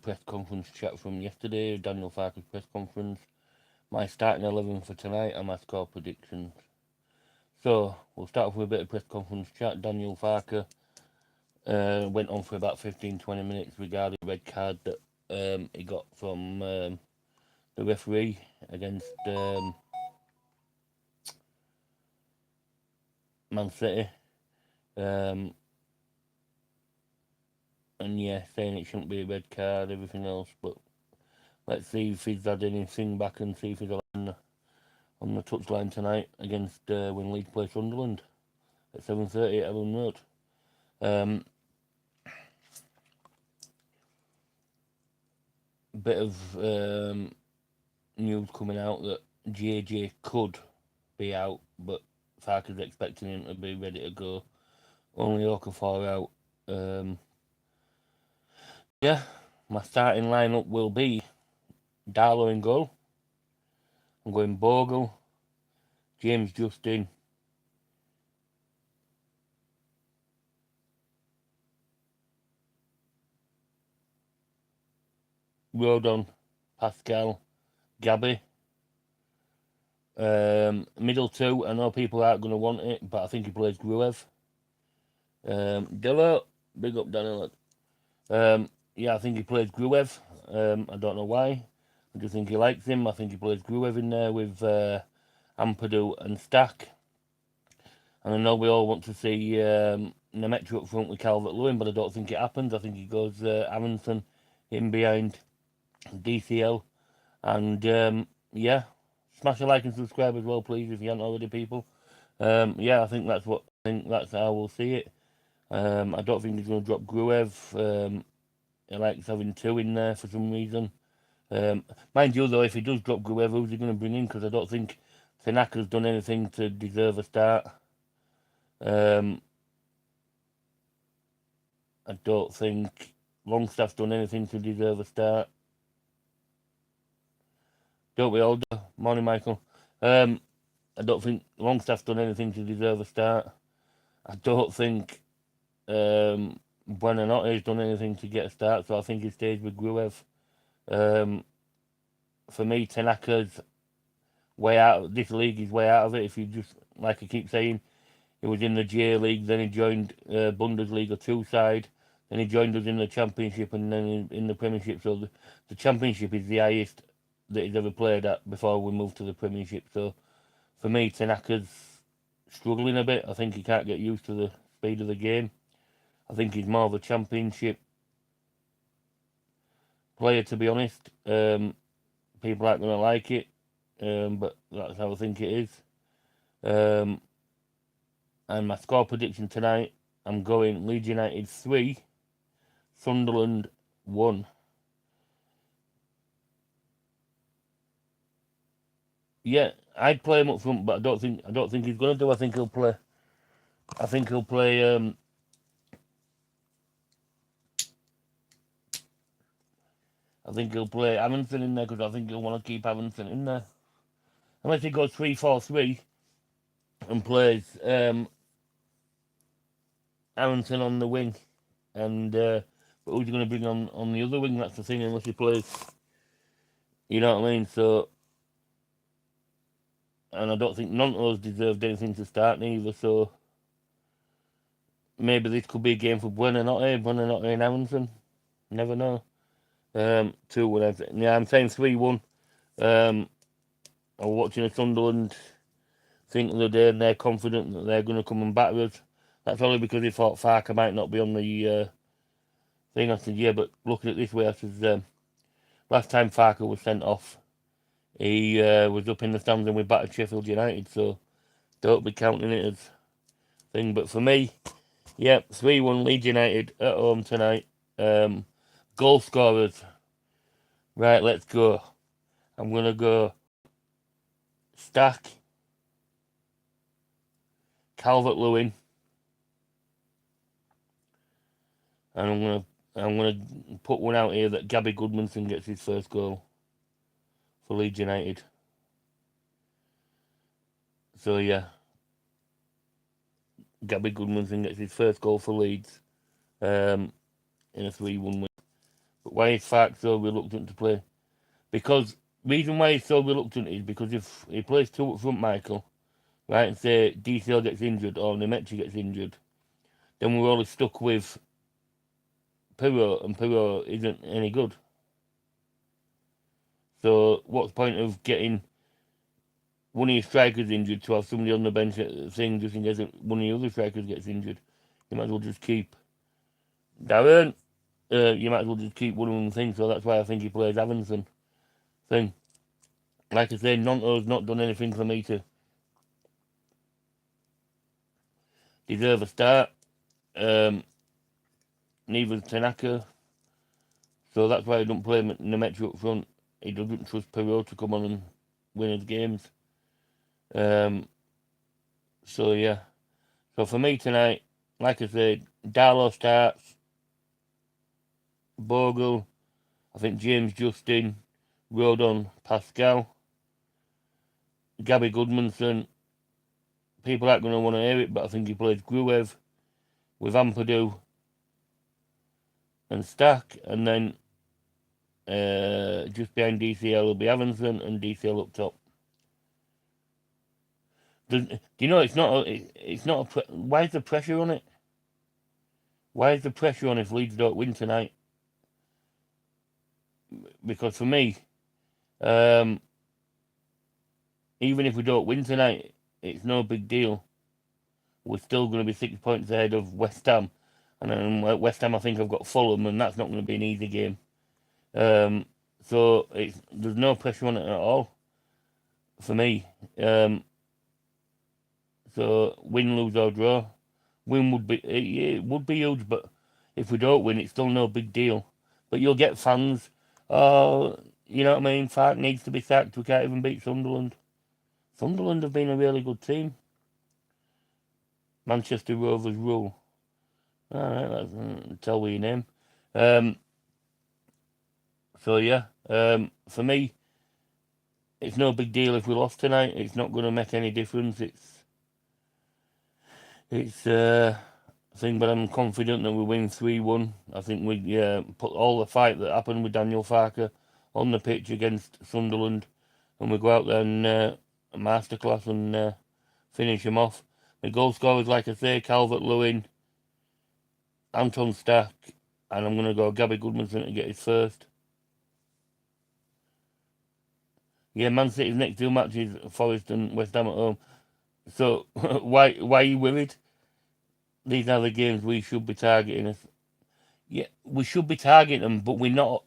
press conference chat from yesterday, Daniel Farker's press conference, my starting 11 for tonight, and my score predictions. So, we'll start off with a bit of press conference chat. Daniel Farker went on for about 15-20 minutes regarding the red card that he got from the referee against Man City. And yeah, saying it shouldn't be a red card, everything else, but let's see if he's had anything back and see if he's on the touchline tonight against when Leeds play Sunderland at 7:30 at Ellen Road. Bit of news coming out that JJ could be out, but Farker's expecting him to be ready to go. Only Okafor out. Yeah, my starting lineup will be Darlow in goal. I'm going Bogle, James Justin, Rodon, Pascal, Gabby. Middle two, I know people aren't going to want it, but I think he plays Gruev. Dillo, big up Daniel. Yeah, I think he plays Gruev. I don't know why. I just think he likes him. I think he plays Gruev in there with Ampadu and Stack. And I know we all want to see Nemetra up front with Calvert-Lewin, but I don't think it happens. I think he goes Aronson in behind DCL. And yeah, smash a like and subscribe as well, please, if you haven't already, people. Yeah, I think that's how we'll see it. I don't think he's going to drop Gruev. He likes having two in there for some reason. Mind you, though, if he does drop Gruev, who's he going to bring in? Because I don't think Tanaka's done anything to deserve a start. I don't think Longstaff's done anything to deserve a start. Don't we all do? Morning, Michael. I don't think Longstaff's done anything to deserve a start. I don't think Buonanotte done anything to get a start, so I think he stays with Gruev. For me, Tanaka's way out of this league. He's way out of it. If you just, like I keep saying, he was in the J League, then he joined Bundesliga 2 side, then he joined us in the Championship, and then in the Premiership. So the Championship is the highest that he's ever played at before we moved to the Premiership. So for me, Tanaka's struggling a bit. I think he can't get used to the speed of the game. I think he's more of a Championship player, to be honest. People aren't going to like it, but that's how I think it is. And my score prediction tonight, I'm going Leeds United 3, Sunderland 1. Yeah, I'd play him up front, but I don't think he's going to do. I think he'll play. I think he'll play. I think he'll play Aronson in there because I think he'll want to keep Aronson in there. Unless he goes 3-4-3 and plays Aronson on the wing, and but who's he going to bring on the other wing? That's the thing. Unless he plays, you know what I mean. So, and I don't think none of those deserved anything to start neither. So maybe this could be a game for Buonanotte and Aronson. Never know. 2-1. Yeah, I'm saying 3-1. I was watching a Sunderland thing the other day, and they're confident that they're going to come and batter us. That's only because they thought Farker might not be on the thing. I said, yeah, but looking at it this way, I said, last time Farker was sent off, he was up in the stands and we battered Sheffield United, so don't be counting it as thing. But for me, yeah, 3-1 Leeds United at home tonight. Goal scorers. Right, let's go. I'm going to go Stack, Calvert-Lewin, and I'm gonna put one out here that Gabby Goodmanson gets his first goal for Leeds United. So yeah, Gabby Goodmanson gets his first goal for Leeds in a 3-1 win. Why is Fark so reluctant to play? Because reason why he's so reluctant is because if he plays two up front, Michael, right, and say DCL gets injured or Nemecha gets injured, then we're only stuck with Pirro, and Pirro isn't any good. So what's the point of getting one of your strikers injured to have somebody on the bench thing just in case one of the other strikers gets injured? You might as well just keep Darren. You might as well just keep one of them things. So that's why I think he plays Avinson thing. Like I said, Nonto's not done anything for me to deserve a start. Neither Tanaka. So that's why he don't play Nemetra up front. He doesn't trust Perot to come on and win his games. So yeah. So for me tonight, like I said, Darlow starts, Bogle, I think James Justin, Rodon, Pascal, Gabby Goodmanson. People aren't going to want to hear it, but I think he plays Gruev with Ampadu and Stack, and then just behind DCL will be Avanson and DCL up top. Do you know it's not? Why is the pressure on it? Why is the pressure on if Leeds don't win tonight? Because for me, even if we don't win tonight, it's no big deal. We're still going to be 6 points ahead of West Ham, and then West Ham I think I've got Fulham, and that's not going to be an easy game. So there's no pressure on it at all for me. So win, lose or draw, win would be it would be huge, but if we don't win, it's still no big deal. But you'll get fans. Oh, you know what I mean? Fark needs to be sacked. We can't even beat Sunderland. Sunderland have been a really good team. Manchester Rovers rule. All right, that's tell me your name. So yeah, for me, it's no big deal if we lost tonight. It's not going to make any difference. It's thing, but I'm confident that we win 3-1. I think we put all the fight that happened with Daniel Farker on the pitch against Sunderland, and we go out there and masterclass and finish him off. The goal scorers, like I say, Calvert-Lewin, Anton Stack, and I'm going to go Gabby Goodmanson to get his first. Yeah, Man City's next two matches, Forest and West Ham at home. So why are you worried? These are the games we should be targeting. Yeah, we should be targeting them, but we're not.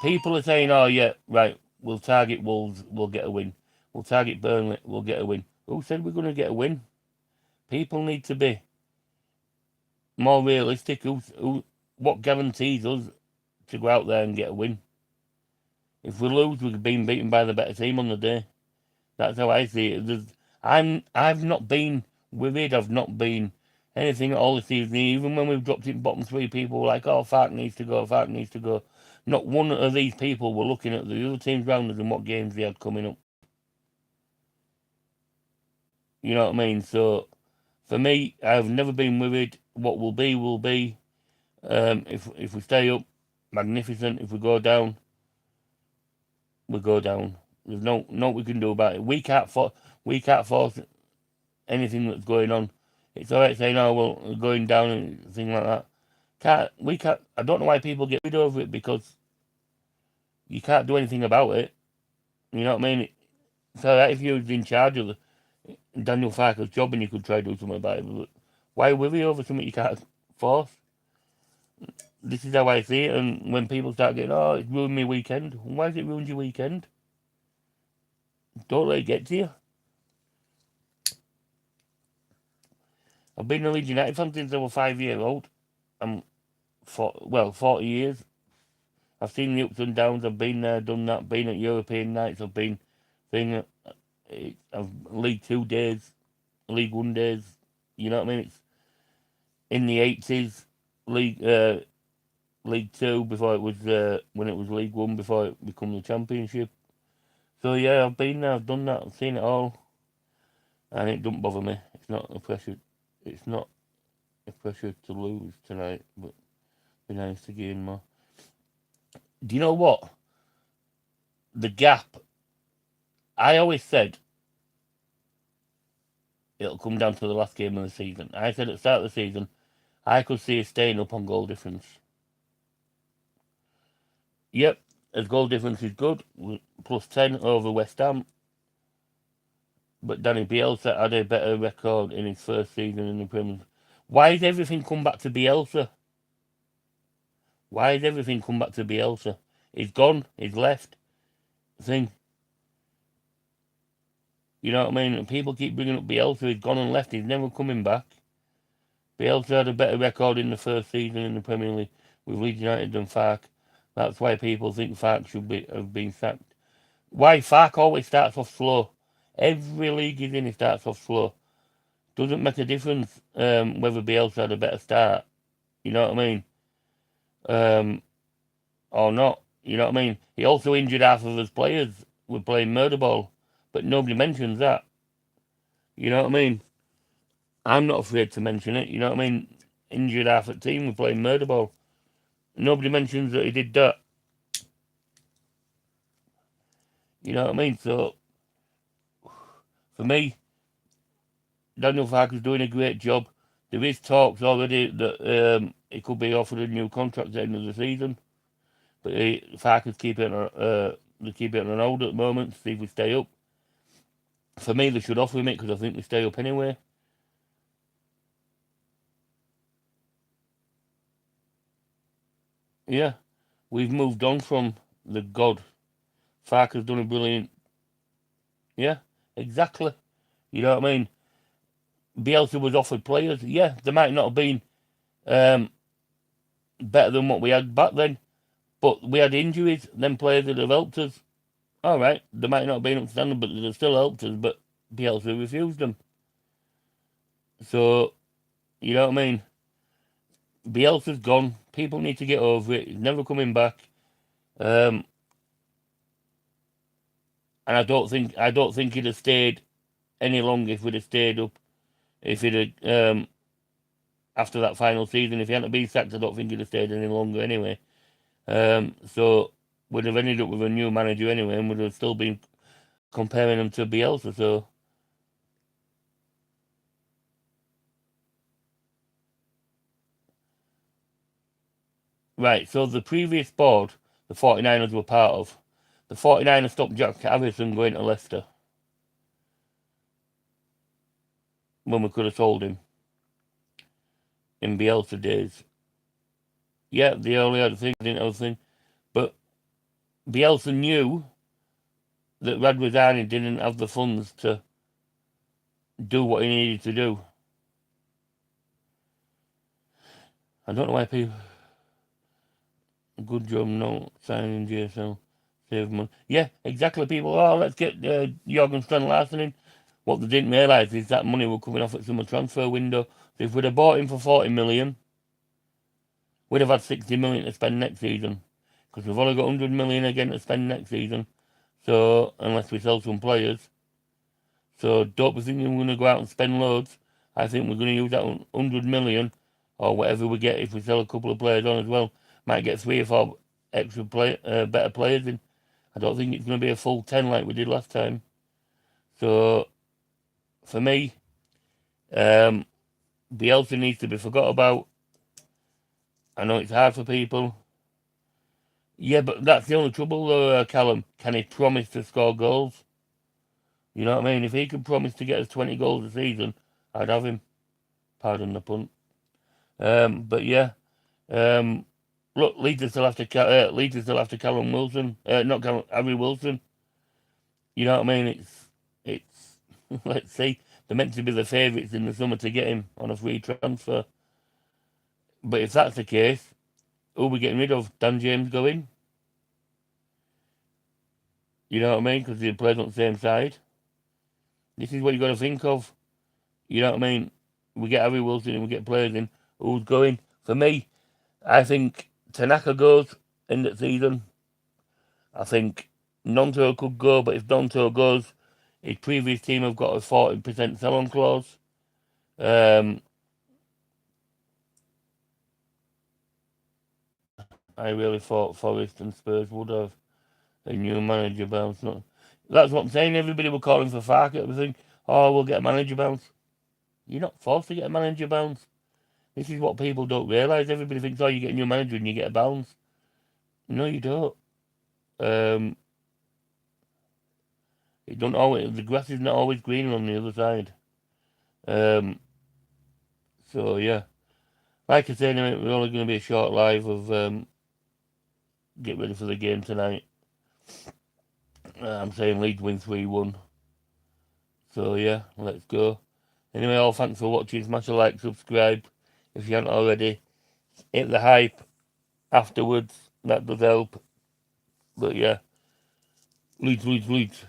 People are saying, "Oh yeah, right, we'll target Wolves, we'll get a win. We'll target Burnley, we'll get a win." Who said we're going to get a win? People need to be more realistic. What guarantees us to go out there and get a win? If we lose, we've been beaten by the better team on the day. That's how I see it. I've not been worried. I've not been anything at all this season. Even when we've dropped in bottom three, people were like, "Oh, Fark needs to go. Fark needs to go." Not one of these people were looking at the other teams round us and what games they had coming up. You know what I mean? So for me, I've never been worried. What will be will be. If we stay up, magnificent. If we go down, we go down. There's no we can do about it. We can't force anything that's going on. It's alright saying, "Oh well, we're going down" and things like that. We can't. I don't know why people get rid over it, because you can't do anything about it. You know what I mean? It's alright if you was in charge of Daniel Farker's job and you could try to do something about it. But why worry over something you can't force? This is how I see it. And when people start getting, "Oh, it's ruined my weekend," why has it ruined your weekend? Don't let it get to you. I've been a Leeds United fan since I was 5 years old. I'm 40 years. I've seen the ups and downs. I've been there, done that. Been at European nights. I've been thing. I've League Two days, League One days. You know what I mean? It's in the 80s, League Two before it was when it was League One before it became the Championship. So yeah, I've been there. I've done that. I've seen it all, and it don't bother me. It's not a pressure. It's not a pressure to lose tonight, but be nice to gain more. Do you know what? The gap, I always said it'll come down to the last game of the season. I said at the start of the season, I could see us staying up on goal difference. Yep, as goal difference is good, plus 10 over West Ham. But Danny Bielsa had a better record in his first season in the Premier League. Why has everything come back to Bielsa? Why has everything come back to Bielsa? He's gone, he's left. Thing. You know what I mean? People keep bringing up Bielsa, he's gone and left, he's never coming back. Bielsa had a better record in the first season in the Premier League with Leeds United than Farke. That's why people think Farke should have been sacked. Why Farke always starts off slow. Every league he's in, he starts off slow. Doesn't make a difference whether Bielsa had a better start. You know what I mean? Or not. You know what I mean? He also injured half of his players with playing murder ball, but nobody mentions that. You know what I mean? I'm not afraid to mention it. You know what I mean? Injured half the team with playing murder ball. Nobody mentions that he did that. You know what I mean? So, for me, Daniel Farke's doing a great job. There is talks already that he could be offered a new contract at the end of the season. But Farke's keeping it on hold at the moment to see if we stay up. For me, they should offer him it because I think we stay up anyway. Yeah, we've moved on from the god. Farke's done a brilliant. Yeah, exactly. You know what I mean? Bielsa was offered players. Yeah, they might not have been better than what we had back then, but we had injuries. Them players that have helped us. All right, they might not have been upstanding, but they've still helped us. But Bielsa refused them. So you know what I mean? Bielsa's gone. People need to get over it. He's never coming back. And I don't think he'd have stayed any longer if we'd have stayed up. If he'd have after that final season, if he hadn't been sacked, I don't think he'd have stayed any longer anyway. So we'd have ended up with a new manager anyway, and would have still been comparing him to Bielsa. So right, so the previous board, the 49ers were part of. The 49ers stopped Jack Harrison going to Leicester when we could have sold him in Bielsa days. Yeah, the only other thing, didn't have a thing. But Bielsa knew that Radrizzani didn't have the funds to do what he needed to do. I don't know why people. Good job not signing JSL. Save money. Yeah, exactly. People, let's get Jorgen Strand Larsen in. What they didn't realise is that money was coming off at summer transfer window. So if we'd have bought him for 40 million, we'd have had 60 million to spend next season. Because we've only got 100 million again to spend next season. So, unless we sell some players. So, don't be thinking we're going to go out and spend loads. I think we're going to use that 100 million or whatever we get if we sell a couple of players on as well. Might get 3 or 4 extra better players in. I don't think it's going to be a full 10 like we did last time. So, for me, Bielsa needs to be forgot about. I know it's hard for people. Yeah, but that's the only trouble though, Callum. Can he promise to score goals? You know what I mean? If he could promise to get us 20 goals a season, I'd have him. Pardon the pun. But yeah. Look, Leeds still after Callum Wilson. Not Callum, Harry Wilson. You know what I mean? It's let's see. They're meant to be the favourites in the summer to get him on a free transfer. But if that's the case, who are we getting rid of? Dan James going? You know what I mean? Because he plays on the same side. This is what you got to think of. You know what I mean? We get Harry Wilson and we get players in. Who's going? For me, I think Tanaka goes in the season. I think Nonto could go, but if Nonto goes, his previous team have got a 40% sell-on clause. I really thought Forest and Spurs would have a new manager bounce. That's what I'm saying. Everybody were calling for Farke. We think, oh, we'll get a manager bounce. You're not forced to get a manager bounce. This is what people don't realise. Everybody thinks, oh, you get a new manager and you get a bounce. No, you don't. It don't always. The grass is not always greener on the other side. So yeah, like I said, anyway, we're only going to be a short live of get ready for the game tonight. I'm saying Leeds win 3-1. So yeah, let's go. Anyway, all thanks for watching. Smash a like, subscribe if you haven't already. Hit the hype afterwards. That does help. But yeah, Leeds.